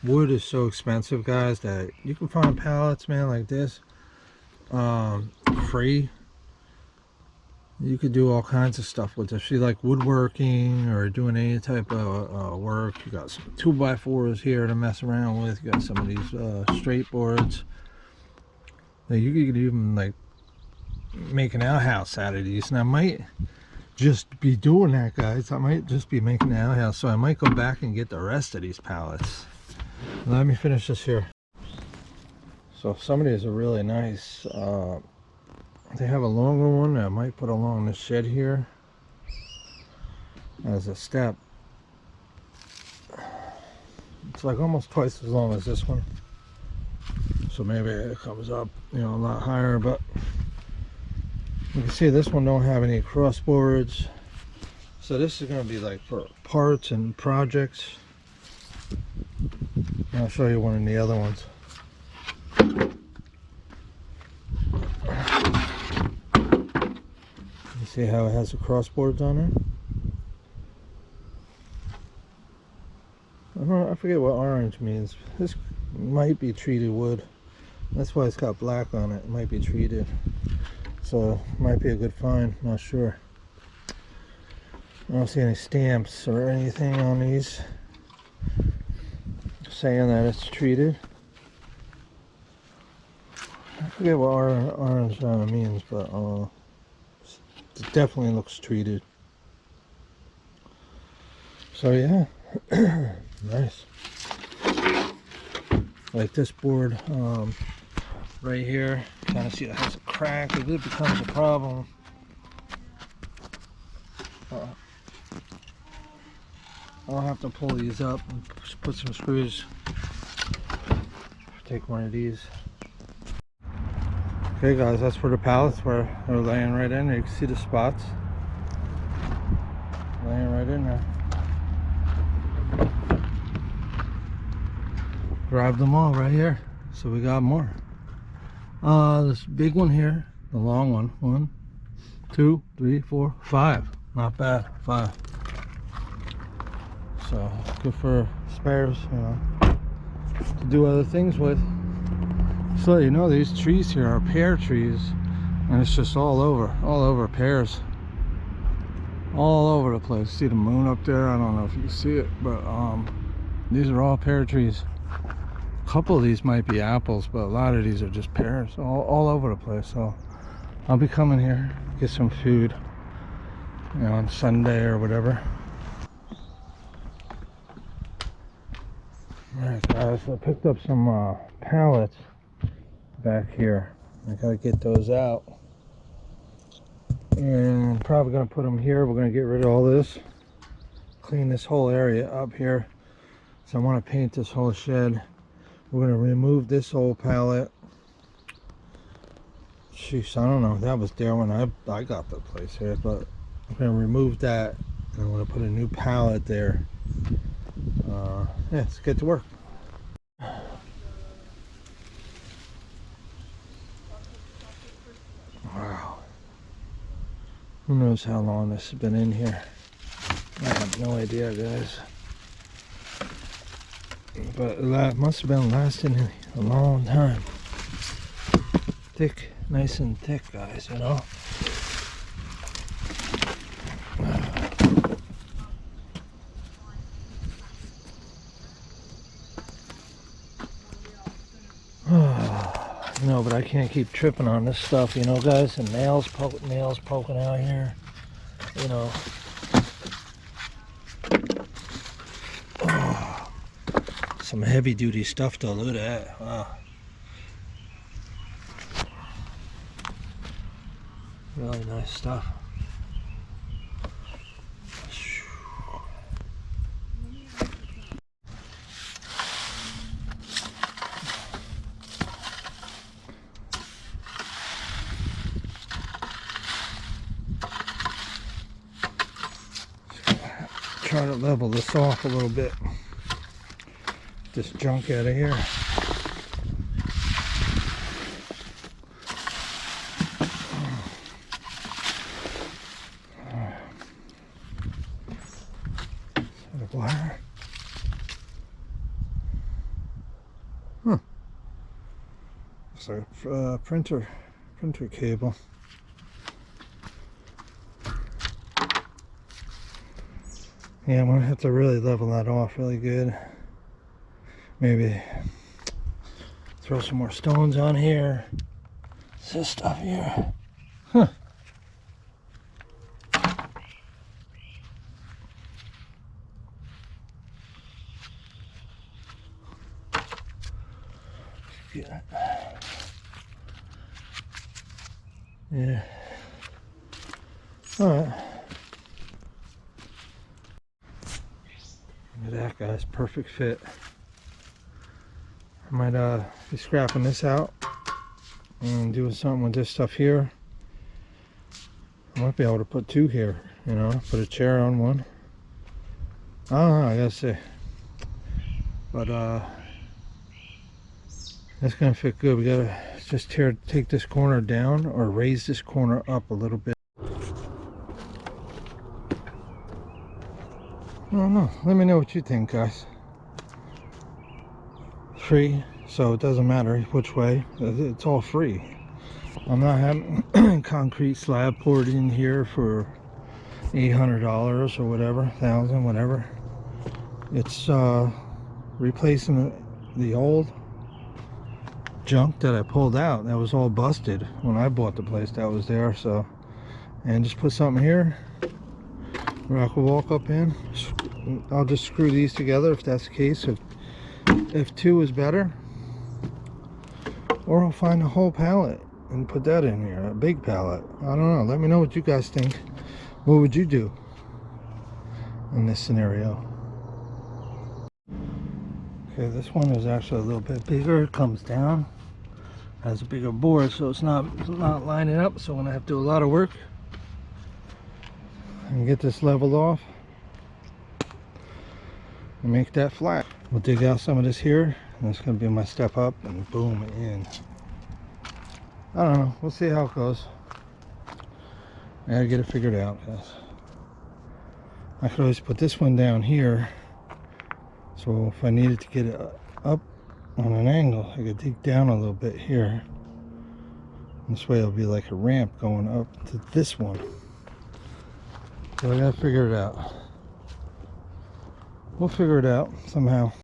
wood is so expensive, guys, that you can find pallets, man, like this, free. You could do all kinds of stuff with this. If you like woodworking or doing any type of work, you got some 2x4s here to mess around with. You got some of these straight boards. Now you could even like make an outhouse out of these. And I might just be doing that, guys. I might just be making an outhouse. So I might go back and get the rest of these pallets. Let me finish this here. So if some of these are really nice. They have a longer one that I might put along the shed here as a step. It's like almost twice as long as this one. So maybe it comes up, you know, a lot higher, but you can see this one don't have any crossboards. So this is going to be like for parts and projects. I'll show you one of the other ones. You see how it has the crossboards on there? I forget what orange means. This might be treated wood. That's why it's got black on it. It might be treated. So it might be a good find. Not sure. I don't see any stamps or anything on these saying that it's treated. I forget what orange means, but it definitely looks treated. So yeah, nice. Like this board right here, kind of see it has a crack. If it becomes a problem, I'll have to pull these up and put some screws. Take one of these. Okay guys, that's where the pallets were. They're laying right in there. You can see the spots. Laying right in there. Grabbed them all right here. So we got more. This big one here, the long one. 1, 2, 3, 4, 5. Not bad. 5. So good for spares, you know, to do other things with. So you know, these trees here are pear trees, and it's just all over pears, all over the place. See the moon up there? I don't know if you can see it, but these are all pear trees. A couple of these might be apples, but a lot of these are just pears, all over the place. So I'll be coming here, get some food, you know, on Sunday or whatever. Alright guys, I picked up some pallets back here. I gotta get those out, and I'm probably gonna put them here. We're gonna get rid of all this, clean this whole area up here. So I want to paint this whole shed. We're gonna remove this whole pallet. Jeez, I don't know, that was there when I got the place here, but I'm gonna remove that and I'm gonna put a new pallet there. Yeah, let's get to work. Wow. Who knows how long this has been in here? I have no idea, guys. But it must have been lasting a long time. Thick, nice and thick, guys, you know? No, but I can't keep tripping on this stuff, you know, guys. And nails poking out here, you know. Oh, some heavy duty stuff though. Look at that. Wow. Really nice stuff. Try to level this off a little bit. This junk out of here. Looks like a printer cable. Yeah, I'm gonna have to really level that off really good. Maybe throw some more stones on here. What's this stuff here? Huh. Yeah. Alright. Look at that, guys. Perfect fit. I might be scrapping this out and doing something with this stuff here. I might be able to put two here, you know, put a chair on one. I don't know, I gotta see. But that's gonna fit good. We gotta just take this corner down or raise this corner up a little bit. I don't know. Let me know what you think, guys. Free, so it doesn't matter which way. It's all free. I'm not having concrete slab poured in here for $800 or whatever, $1,000, whatever. It's replacing the old junk that I pulled out. That was all busted when I bought the place that was there. So, and just put something here where I could walk up in. I'll just screw these together if that's the case. If two is better, or I'll find a whole pallet and put that in here, a big pallet. I don't know. Let me know what you guys think. What would you do in this scenario? Okay, this one is actually a little bit bigger. It comes down, has a bigger board, so it's not lining up. So I'm gonna have to do a lot of work and get this leveled off and make that flat. We'll dig out some of this here, and it's gonna be my step up, and boom, in. I don't know. We'll see how it goes. I gotta get it figured out, guys. I could always put this one down here, so if I needed to get it up on an angle, I could dig down a little bit here. This way it'll be like a ramp going up to this one. So I gotta figure it out. We'll figure it out somehow.